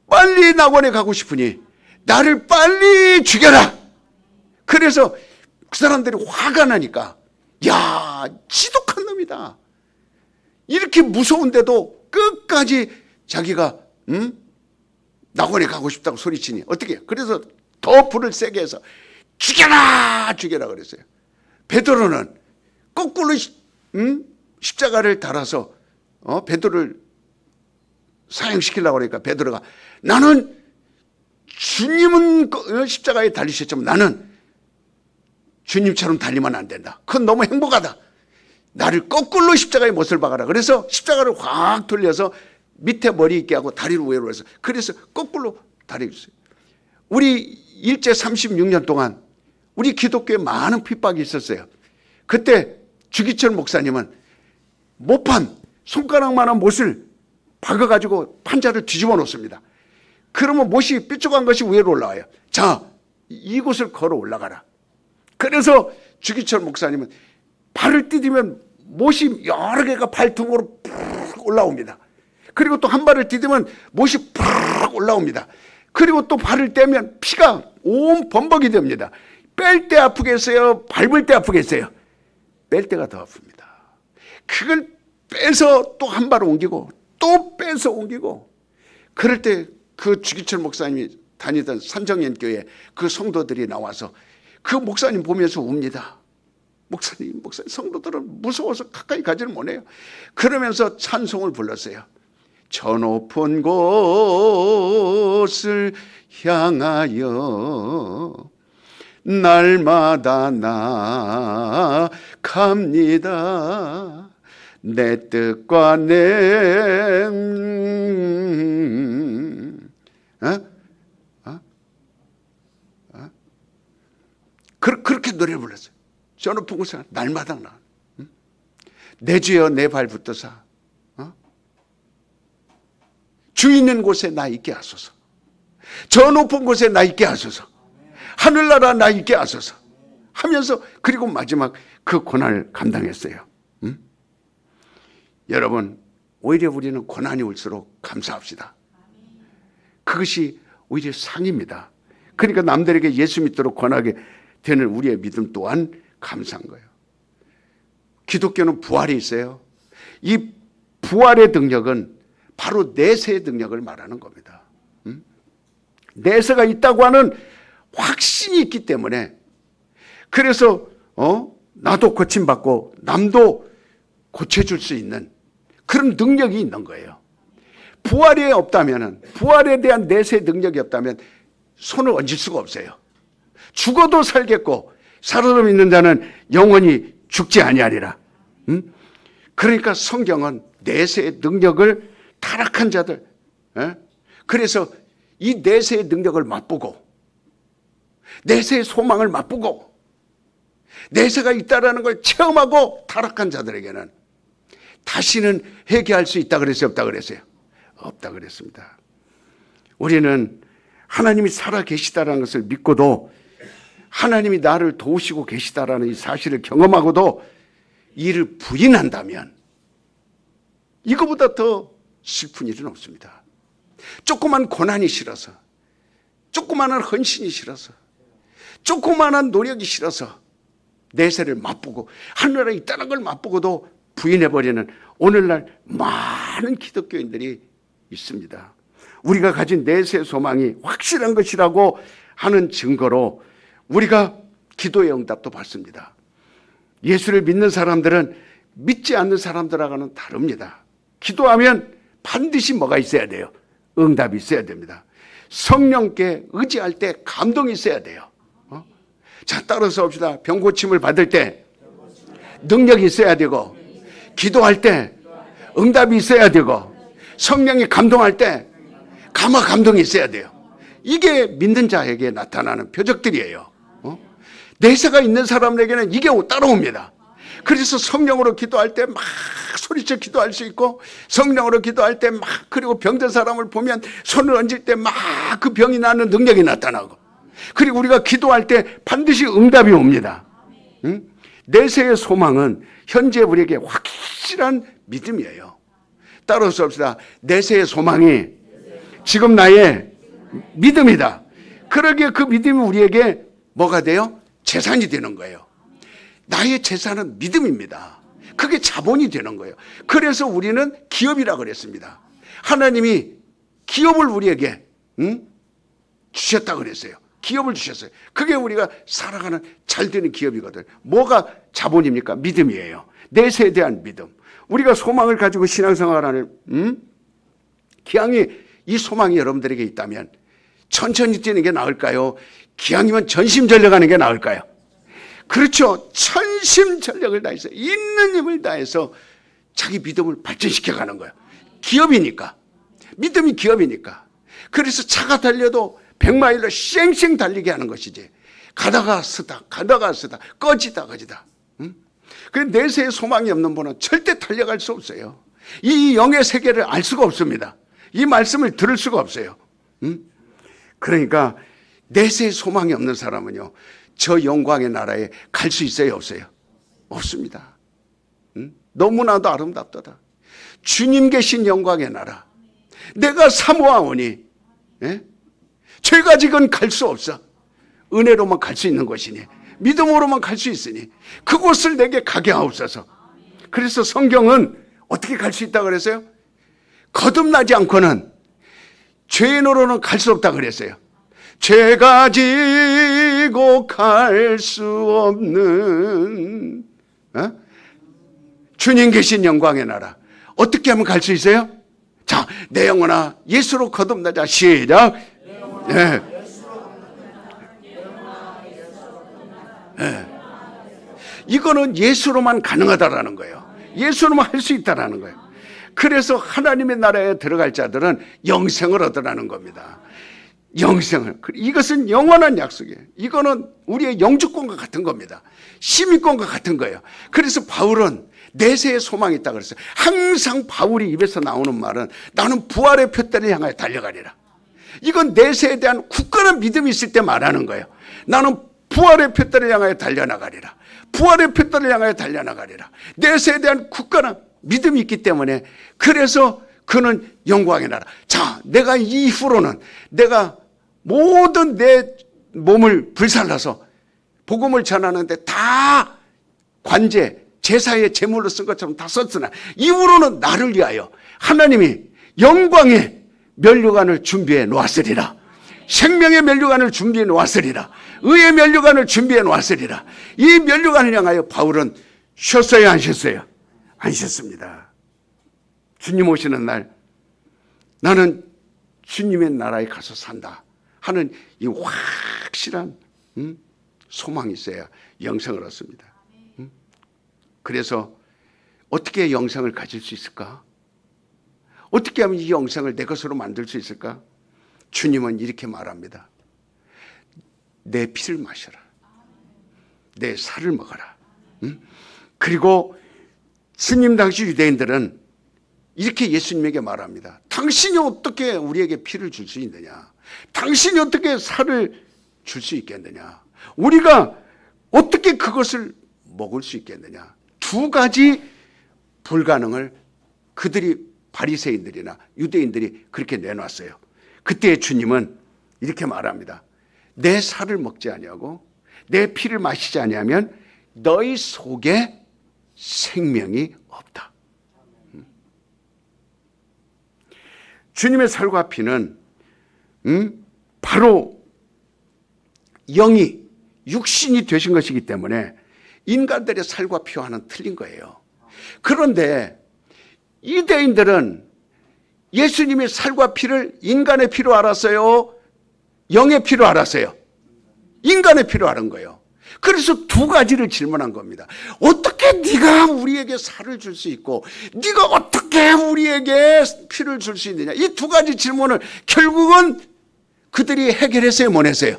빨리 낙원에 가고 싶으니 나를 빨리 죽여라. 그래서 그 사람들이 화가 나니까, 야, 지독한 놈이다. 이렇게 무서운데도 끝까지 자기가 낙원에 가고 싶다고 소리치니 어떻게? 그래서 더 불을 세게 해서 죽여라 그랬어요. 베드로는 거꾸로 십자가를 달아서 베드로를 사형시키려고 그러니까 베드로가 나는 주님은 십자가에 달리셨지만 나는 주님처럼 달리면 안 된다. 그건 너무 행복하다. 나를 거꾸로 십자가에 못을 박아라. 그래서 십자가를 확 돌려서 밑에 머리 있게 하고 다리를 위로 해서 그래서 거꾸로 다리를 했어요. 우리 일제 36년 동안 우리 기독교에 많은 핍박이 있었어요. 그때 주기철 목사님은 모판 손가락만한 못을 박아가지고 판자를 뒤집어 놓습니다. 그러면 못이 삐죽한 것이 위로 올라와요. 자, 이곳을 걸어 올라가라. 그래서 주기철 목사님은 발을 디디면 못이 여러 개가 발등으로 푹 올라옵니다. 그리고 또 한 발을 디디면 못이 푹 올라옵니다. 그리고 또 발을 떼면 피가 온 범벅이 됩니다. 뺄 때 아프겠어요? 밟을 때 아프겠어요? 뺄 때가 더 아픕니다. 그걸 빼서 또 한 발 옮기고 또 빼서 옮기고 그럴 때 그 주기철 목사님이 다니던 산정연교회 그 성도들이 나와서 그 목사님 보면서 웁니다. 목사님 성도들은 무서워서 가까이 가지를 못해요. 그러면서 찬송을 불렀어요. 저 높은 곳을 향하여 날마다 나갑니다. 내 뜻과 그렇게 노래를 불렀어요. 저 높은 곳에 날마다 나. 내 주여 내 발붙드사 주 있는 곳에 나 있게 하소서. 저 높은 곳에 나 있게 하소서. 하늘나라 나 있게 하소서 하면서 그리고 마지막 그 고난을 감당했어요. 여러분 오히려 우리는 고난이 올수록 감사합시다. 그것이 오히려 상입니다. 그러니까 남들에게 예수 믿도록 권하게 되는 우리의 믿음 또한 감사한 거예요. 기독교는 부활이 있어요. 이 부활의 능력은 바로 내세의 능력을 말하는 겁니다. 내세가 있다고 하는 확신이 있기 때문에 그래서 나도 고침받고 남도 고쳐줄 수 있는 그런 능력이 있는 거예요. 부활이 없다면, 부활에 대한 내세의 능력이 없다면 손을 얹을 수가 없어요. 죽어도 살겠고 살아도 믿는 자는 영원히 죽지 아니하리라. 그러니까 성경은 내세의 능력을 타락한 자들, 그래서 이 내세의 능력을 맛보고 내세의 소망을 맛보고 내세가 있다라는 걸 체험하고 타락한 자들에게는 다시는 회개할 수 있다 그랬어요, 없다 그랬어요? 없다 그랬습니다. 우리는 하나님이 살아 계시다라는 것을 믿고도 하나님이 나를 도우시고 계시다라는 이 사실을 경험하고도 이를 부인한다면 이거보다 더 슬픈 일은 없습니다. 조그만 고난이 싫어서, 조그만한 헌신이 싫어서, 조그만한 노력이 싫어서 내세를 맛보고 하늘에 있다는 걸 맛보고도 부인해버리는 오늘날 많은 기독교인들이 있습니다. 우리가 가진 내세 소망이 확실한 것이라고 하는 증거로 우리가 기도의 응답도 받습니다. 예수를 믿는 사람들은 믿지 않는 사람들하고는 다릅니다. 기도하면 반드시 뭐가 있어야 돼요? 응답이 있어야 됩니다. 성령께 의지할 때 감동이 있어야 돼요. 자, 따라서 봅시다. 병 고침을 받을 때 능력이 있어야 되고, 기도할 때 응답이 있어야 되고, 성령이 감동할 때 감화 감동이 있어야 돼요. 이게 믿는 자에게 나타나는 표적들이에요. 내세가 있는 사람에게는 이게 따라옵니다. 그래서 성령으로 기도할 때 막 소리쳐 기도할 수 있고, 성령으로 기도할 때 막, 그리고 병든 사람을 보면 손을 얹을 때 막 그 병이 나는 능력이 나타나고, 그리고 우리가 기도할 때 반드시 응답이 옵니다. 내세의 소망은 현재 우리에게 확실한 믿음이에요. 따라서 합시다. 내세의 소망이 지금 나의 믿음이다. 그러기에 그 믿음이 우리에게 뭐가 돼요? 재산이 되는 거예요. 나의 재산은 믿음입니다. 그게 자본이 되는 거예요. 그래서 우리는 기업이라고 그랬습니다. 하나님이 기업을 우리에게 주셨다고 그랬어요. 기업을 주셨어요. 그게 우리가 살아가는 잘 되는 기업이거든. 뭐가 자본입니까? 믿음이에요. 내세에 대한 믿음. 우리가 소망을 가지고 신앙생활하는 기왕이 이 소망이 여러분들에게 있다면 천천히 뛰는 게 나을까요? 기왕이면 전심전력하는 게 나을까요? 그렇죠. 전심전력을 다해서 있는 힘을 다해서 자기 믿음을 발전시켜가는 거예요. 기업이니까. 믿음이 기업이니까. 그래서 차가 달려도 100마일로 쌩쌩 달리게 하는 것이지. 가다가 쓰다 꺼지다. 그래서 내세에 소망이 없는 분은 절대 달려갈 수 없어요. 이 영의 세계를 알 수가 없습니다. 이 말씀을 들을 수가 없어요. 그러니까 내세에 소망이 없는 사람은요, 저 영광의 나라에 갈 수 있어요, 없어요? 없습니다. 너무나도 아름답도다. 주님 계신 영광의 나라. 내가 사모하오니, 죄가 지금 갈 수 없어. 은혜로만 갈 수 있는 것이니, 믿음으로만 갈 수 있으니 그곳을 내게 가게 하옵소서. 그래서 성경은 어떻게 갈 수 있다고 그랬어요? 거듭나지 않고는 죄인으로는 갈 수 없다고 그랬어요. 죄가 지고 갈 수 없는 주님 계신 영광의 나라. 어떻게 하면 갈 수 있어요? 자, 내 영혼아 예수로 거듭나자. 시작. 이거는 예수로만 가능하다라는 거예요. 예수로만 할 수 있다라는 거예요. 그래서 하나님의 나라에 들어갈 자들은 영생을 얻으라는 겁니다. 영생을. 이것은 영원한 약속이에요. 이거는 우리의 영주권과 같은 겁니다. 시민권과 같은 거예요. 그래서 바울은 내세의 소망이 있다고 그랬어요. 항상 바울이 입에서 나오는 말은 나는 부활의 표대를 향하여 달려가리라. 이건 내세에 대한 굳건한 믿음이 있을 때 말하는 거예요. 나는 부활의 표대를 향하여 달려나가리라. 부활의 표대를 향하여 달려나가리라. 내세에 대한 굳건한 믿음이 있기 때문에, 그래서 그는 영광의 나라. 자, 내가 이후로는 내가 모든 내 몸을 불살라서 복음을 전하는데 다 관제, 제사의 제물로 쓴 것처럼 다 썼으나 이후로는 나를 위하여 하나님이 영광의 면류관을 준비해 놓았으리라. 생명의 면류관을 준비해 놓았으리라. 의의 면류관을 준비해 놓았으리라. 이 면류관을 향하여 바울은 쉬었어요, 안 쉬었어요? 안 쉬었습니다. 주님 오시는 날 나는 주님의 나라에 가서 산다 하는 이 확실한 소망이 있어야 영생을 얻습니다. 그래서 어떻게 영생을 가질 수 있을까? 어떻게 하면 이 영생을 내 것으로 만들 수 있을까? 주님은 이렇게 말합니다. 내 피를 마셔라. 내 살을 먹어라. 그리고 스님 당시 유대인들은 이렇게 예수님에게 말합니다. 당신이 어떻게 우리에게 피를 줄 수 있느냐? 당신이 어떻게 살을 줄 수 있겠느냐? 우리가 어떻게 그것을 먹을 수 있겠느냐? 두 가지 불가능을 그들이 바리새인들이나 유대인들이 그렇게 내놨어요. 그때 주님은 이렇게 말합니다. 내 살을 먹지 아니하고 내 피를 마시지 아니하면 너희 속에 생명이 없다. 주님의 살과 피는 바로 영이 육신이 되신 것이기 때문에 인간들의 살과 피와는 틀린 거예요. 그런데 유대인들은 예수님의 살과 피를 인간의 피로 알았어요? 영의 피로 알았어요? 인간의 피로 알은 거예요. 그래서 두 가지를 질문한 겁니다. 어떻게 네가 우리에게 살을 줄 수 있고 네가 어떻게 우리에게 피를 줄 수 있느냐. 이 두 가지 질문을 결국은 그들이 해결했어요? 못 했어요?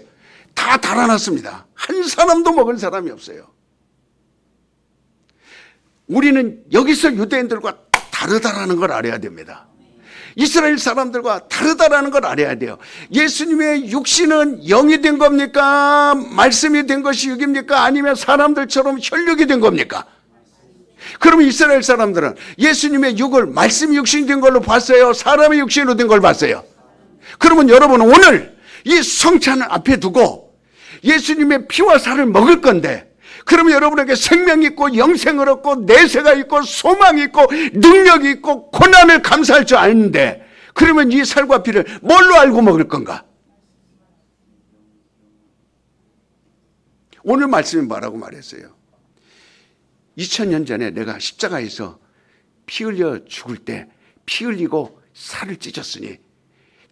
다 달아났습니다. 한 사람도 먹은 사람이 없어요. 우리는 여기서 유대인들과 다르다라는 걸 알아야 됩니다. 이스라엘 사람들과 다르다라는 걸 알아야 돼요. 예수님의 육신은 영이 된 겁니까? 말씀이 된 것이 육입니까? 아니면 사람들처럼 혈육이 된 겁니까? 그러면 이스라엘 사람들은 예수님의 육을 말씀이 육신이 된 걸로 봤어요? 사람의 육신으로 된 걸 봤어요? 그러면 여러분은 오늘 이 성찬을 앞에 두고 예수님의 피와 살을 먹을 건데, 그러면 여러분에게 생명이 있고 영생을 얻고 내세가 있고 소망이 있고 능력이 있고 고난을 감수할 줄 아는데, 그러면 이 살과 피를 뭘로 알고 먹을 건가? 오늘 말씀이 뭐라고 말했어요? 2000년 전에 내가 십자가에서 피 흘려 죽을 때 피 흘리고 살을 찢었으니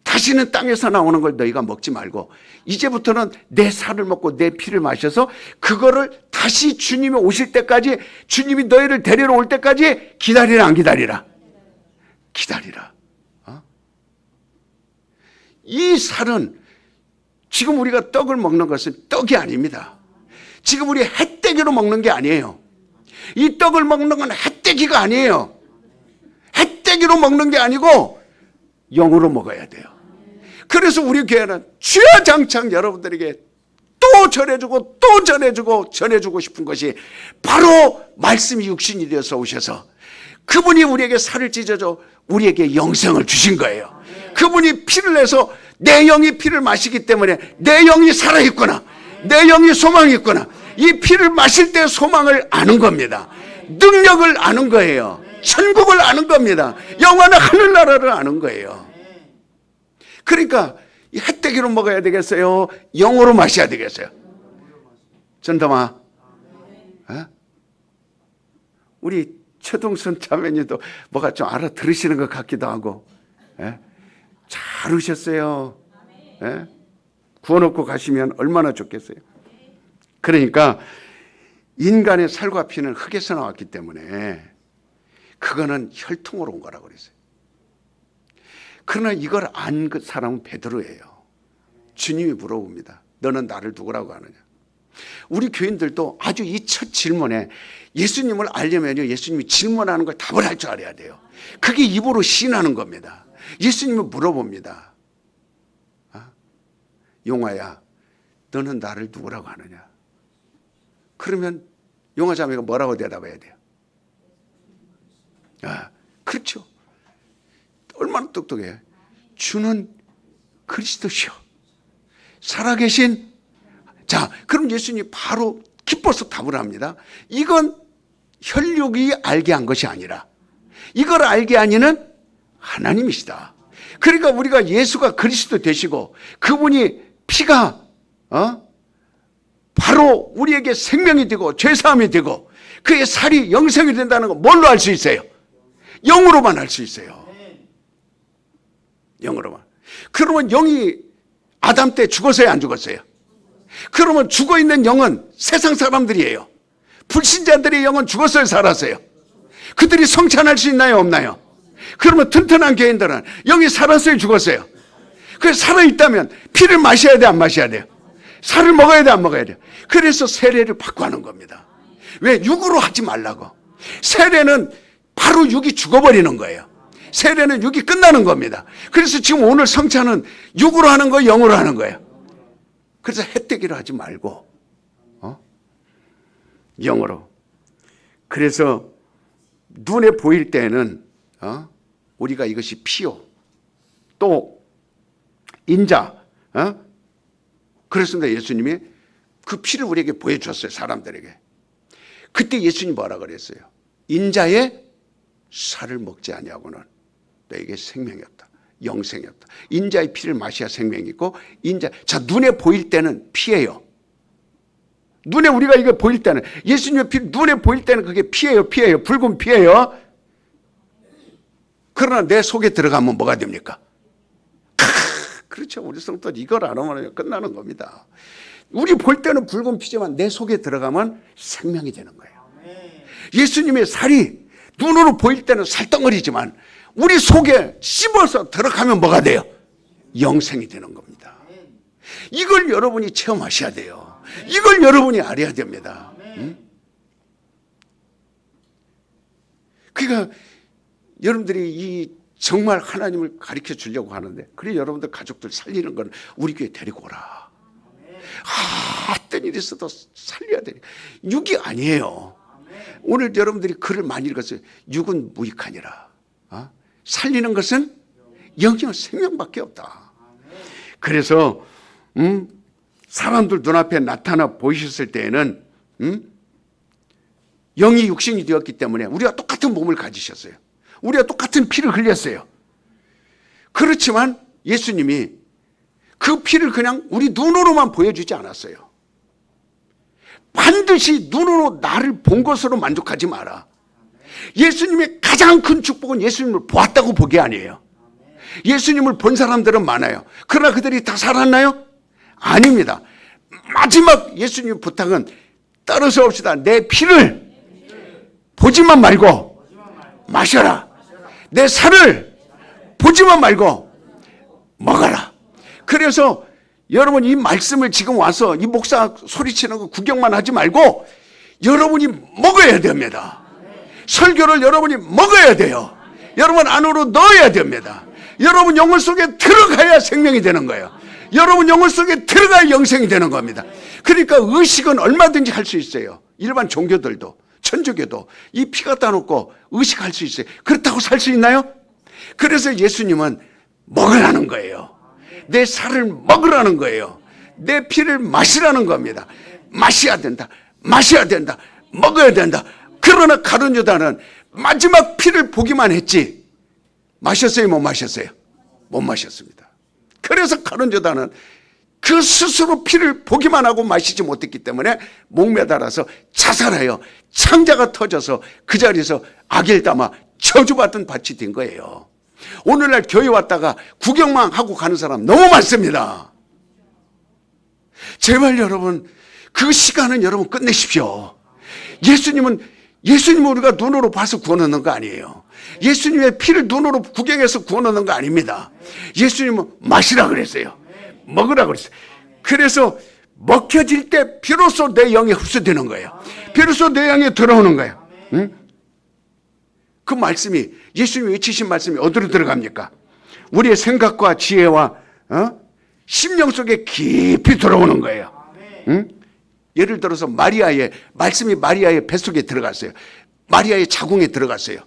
다시는 땅에서 나오는 걸 너희가 먹지 말고 이제부터는 내 살을 먹고 내 피를 마셔서 그거를 다시 주님이 오실 때까지, 주님이 너희를 데리러 올 때까지 기다리라 안 기다리라? 기다리라. 이 살은 지금 우리가 떡을 먹는 것은 떡이 아닙니다. 지금 우리 햇대기로 먹는 게 아니에요. 이 떡을 먹는 건 햇대기가 아니에요. 햇대기로 먹는 게 아니고 영으로 먹어야 돼요. 그래서 우리 교회는 주야장창 여러분들에게 또 전해주고 또 전해주고 전해주고 싶은 것이 바로 말씀이 육신이 되어서 오셔서 그분이 우리에게 살을 찢어줘 우리에게 영생을 주신 거예요. 그분이 피를 내서 내 영이 피를 마시기 때문에 내 영이 살아있구나, 내 영이 소망이 있구나, 이 피를 마실 때 소망을 아는 겁니다. 능력을 아는 거예요. 천국을 아는 겁니다. 영원한 하늘나라를 아는 거예요. 그러니까 이 햇대기로 먹어야 되겠어요? 영으로 마셔야 되겠어요? 전담아, 우리 최동선 자매님도 뭐가 좀 알아들으시는 것 같기도 하고, 잘 오셨어요. 구워놓고 가시면 얼마나 좋겠어요. 그러니까 인간의 살과 피는 흙에서 나왔기 때문에 그거는 혈통으로 온 거라고 그랬어요. 그러나 이걸 안 그 사람은 베드로예요. 주님이 물어봅니다. 너는 나를 누구라고 하느냐? 우리 교인들도 아주 이 첫 질문에 예수님을 알려면요, 예수님이 질문하는 걸 답을 할 줄 알아야 돼요. 그게 입으로 시인하는 겁니다. 예수님을 물어봅니다. 용화야, 너는 나를 누구라고 하느냐? 그러면 용화 자매가 뭐라고 대답해야 돼요? 그렇죠. 얼마나 똑똑해요. 주는 그리스도시요, 살아계신. 자, 그럼 예수님이 바로 기뻐서 답을 합니다. 이건 혈육이 알게 한 것이 아니라 이걸 알게 하니는 하나님이시다. 그러니까 우리가 예수가 그리스도 되시고 그분이 피가 바로 우리에게 생명이 되고 죄사함이 되고 그의 살이 영생이 된다는 거 뭘로 알 수 있어요? 영으로만 할 수 있어요. 영으로만. 그러면 영이 아담 때 죽었어요, 안 죽었어요? 그러면 죽어있는 영은 세상 사람들이에요. 불신자들의 영은 죽었어요, 살았어요? 그들이 성찬할 수 있나요, 없나요? 그러면 튼튼한 교인들은 영이 살았어요, 죽었어요? 그래서 살아있다면 피를 마셔야 돼, 안 마셔야 돼요? 살을 먹어야 돼, 안 먹어야 돼요? 그래서 세례를 받고 하는 겁니다. 왜? 육으로 하지 말라고. 세례는 바로 육이 죽어버리는 거예요. 세례는 육이 끝나는 겁니다. 그래서 지금 오늘 성찬은 육으로 하는 거예요, 영으로 하는 거예요? 그래서 헷대기로 하지 말고 영으로. 그래서 눈에 보일 때는 우리가 이것이 피요, 또 인자, 그렇습니다. 예수님이 그 피를 우리에게 보여줬어요, 사람들에게. 그때 예수님이 뭐라 그랬어요? 인자의 살을 먹지 아니하고는 너에게 생명이 없다, 영생이 없다. 인자의 피를 마셔야 생명이 있고, 자, 눈에 보일 때는 피예요. 눈에 우리가 이거 보일 때는, 예수님의 피, 눈에 보일 때는 그게 피예요, 피예요. 붉은 피예요. 그러나 내 속에 들어가면 뭐가 됩니까? 그렇죠. 우리 성도들 이걸 안 하면 끝나는 겁니다. 우리 볼 때는 붉은 피지만 내 속에 들어가면 생명이 되는 거예요. 예수님의 살이 눈으로 보일 때는 살덩어리지만 우리 속에 씹어서 들어가면 뭐가 돼요? 영생이 되는 겁니다. 이걸 여러분이 체험하셔야 돼요. 이걸 여러분이 알아야 됩니다. 그러니까 여러분들이 이 정말 하나님을 가르쳐 주려고 하는데, 그래 여러분들 가족들 살리는 건 우리 교회 데리고 오라. 어떤 일이 있어도 살려야 돼. 육이 아니에요. 오늘 여러분들이 글을 많이 읽었어요. 육은 무익하니라. 살리는 것은 영영 생명밖에 없다. 그래서 사람들 눈앞에 나타나 보이셨을 때에는 영이 육신이 되었기 때문에 우리가 똑같은 몸을 가지셨어요. 우리가 똑같은 피를 흘렸어요. 그렇지만 예수님이 그 피를 그냥 우리 눈으로만 보여주지 않았어요. 반드시 눈으로 나를 본 것으로 만족하지 마라. 예수님의 가장 큰 축복은 예수님을 보았다고 보기 아니에요. 예수님을 본 사람들은 많아요. 그러나 그들이 다 살았나요? 아닙니다. 마지막 예수님의 부탁은 떨어서 옵시다. 내 피를 보지만 말고 마셔라. 내 살을 보지만 말고 먹어라. 그래서 여러분 이 말씀을 지금 와서 이 목사 소리치는 거 구경만 하지 말고 여러분이 먹어야 됩니다. 설교를 여러분이 먹어야 돼요. 여러분 안으로 넣어야 됩니다. 여러분 영혼 속에 들어가야 생명이 되는 거예요. 여러분 영혼 속에 들어가야 영생이 되는 겁니다. 그러니까 의식은 얼마든지 할 수 있어요. 일반 종교들도 천주교도 이 피 갖다 놓고 의식할 수 있어요. 그렇다고 살 수 있나요? 그래서 예수님은 먹으라는 거예요. 내 살을 먹으라는 거예요. 내 피를 마시라는 겁니다. 마셔야 된다. 마셔야 된다. 먹어야 된다. 그러나 가룟 유다는 마지막 피를 보기만 했지 마셨어요, 못 마셨어요? 못 마셨습니다. 그래서 가룟 유다는 그 스스로 피를 보기만 하고 마시지 못했기 때문에 목매달아서 자살하여 창자가 터져서 그 자리에서 악일 담아 저주받던 밭이 된 거예요. 오늘날 교회 왔다가 구경만 하고 가는 사람 너무 많습니다. 제발 여러분 그 시간은 여러분 끝내십시오. 예수님은 우리가 눈으로 봐서 구원 얻는 거 아니에요. 예수님의 피를 눈으로 구경해서 구원 얻는 거 아닙니다. 예수님은 마시라 그랬어요. 먹으라 그랬어요. 그래서 먹혀질 때 비로소 내 영에 흡수되는 거예요. 비로소 내 영에 들어오는 거예요. 응? 그 말씀이 예수님이 외치신 말씀이 어디로 들어갑니까? 우리의 생각과 지혜와 심령 속에 깊이 들어오는 거예요. 응? 예를 들어서 말씀이 마리아의 뱃속에 들어갔어요. 마리아의 자궁에 들어갔어요.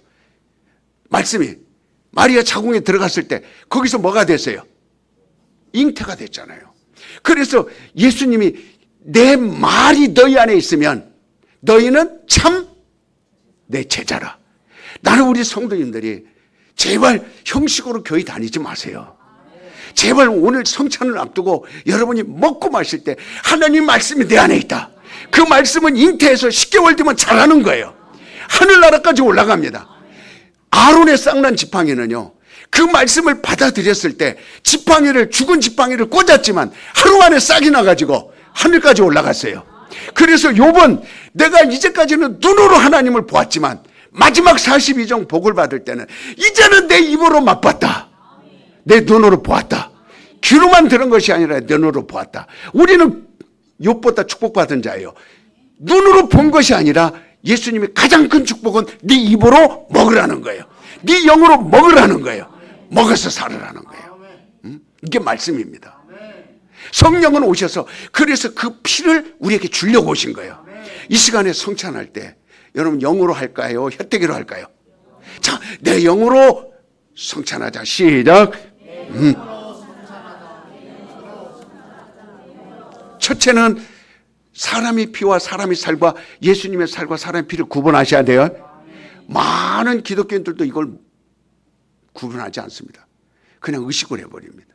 말씀이 마리아 자궁에 들어갔을 때 거기서 뭐가 됐어요? 잉태가 됐잖아요. 그래서 예수님이 내 말이 너희 안에 있으면 너희는 참 내 제자라. 나는 우리 성도님들이 제발 형식으로 교회 다니지 마세요. 제발 오늘 성찬을 앞두고 여러분이 먹고 마실 때 하나님 말씀이 내 안에 있다. 그 말씀은 잉태해서 10개월 되면 자라는 거예요. 하늘나라까지 올라갑니다. 아론의 쌍난 지팡이는요, 그 말씀을 받아들였을 때 죽은 지팡이를 꽂았지만 하루 만에 싹이 나가지고 하늘까지 올라갔어요. 그래서 욥은 내가 이제까지는 눈으로 하나님을 보았지만 마지막 42종 복을 받을 때는 이제는 내 입으로 맛봤다. 내 눈으로 보았다. 귀로만 들은 것이 아니라 눈으로 보았다. 우리는 욥보다 축복받은 자예요. 눈으로 본 것이 아니라 예수님이 가장 큰 축복은 네 입으로 먹으라는 거예요. 네 영으로 먹으라는 거예요. 먹어서 살으라는 거예요. 이게 말씀입니다. 성령은 오셔서 그래서 그 피를 우리에게 주려고 오신 거예요. 이 시간에 성찬할 때 여러분 영으로 할까요? 혀떼기로 할까요? 자, 내 영으로 성찬하자. 시작. 첫째는 사람의 피와 사람의 살과 예수님의 살과 사람의 피를 구분하셔야 돼요. 많은 기독교인들도 이걸 구분하지 않습니다. 그냥 의식을 해버립니다.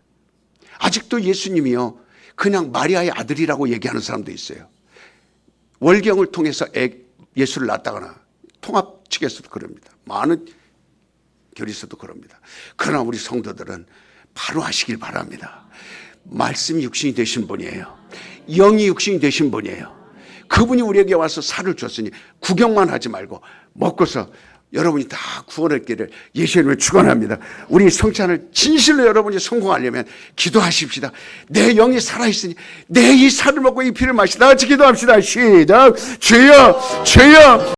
아직도 예수님이요, 그냥 마리아의 아들이라고 얘기하는 사람도 있어요. 월경을 통해서 예수를 낳았다거나 통합 측에서도 그럽니다. 많은 교리에서도 그럽니다. 그러나 우리 성도들은 바로 하시길 바랍니다. 말씀이 육신이 되신 분이에요. 영이 육신이 되신 분이에요. 그분이 우리에게 와서 살을 줬으니 구경만 하지 말고 먹고서 여러분이 다 구원의 길을 예수님을 축원합니다. 우리 성찬을 진실로 여러분이 성공하려면 기도하십시다. 내 영이 살아있으니 내 이 살을 먹고 이 피를 마시다 같이 기도합시다. 시작. 주여, 주여.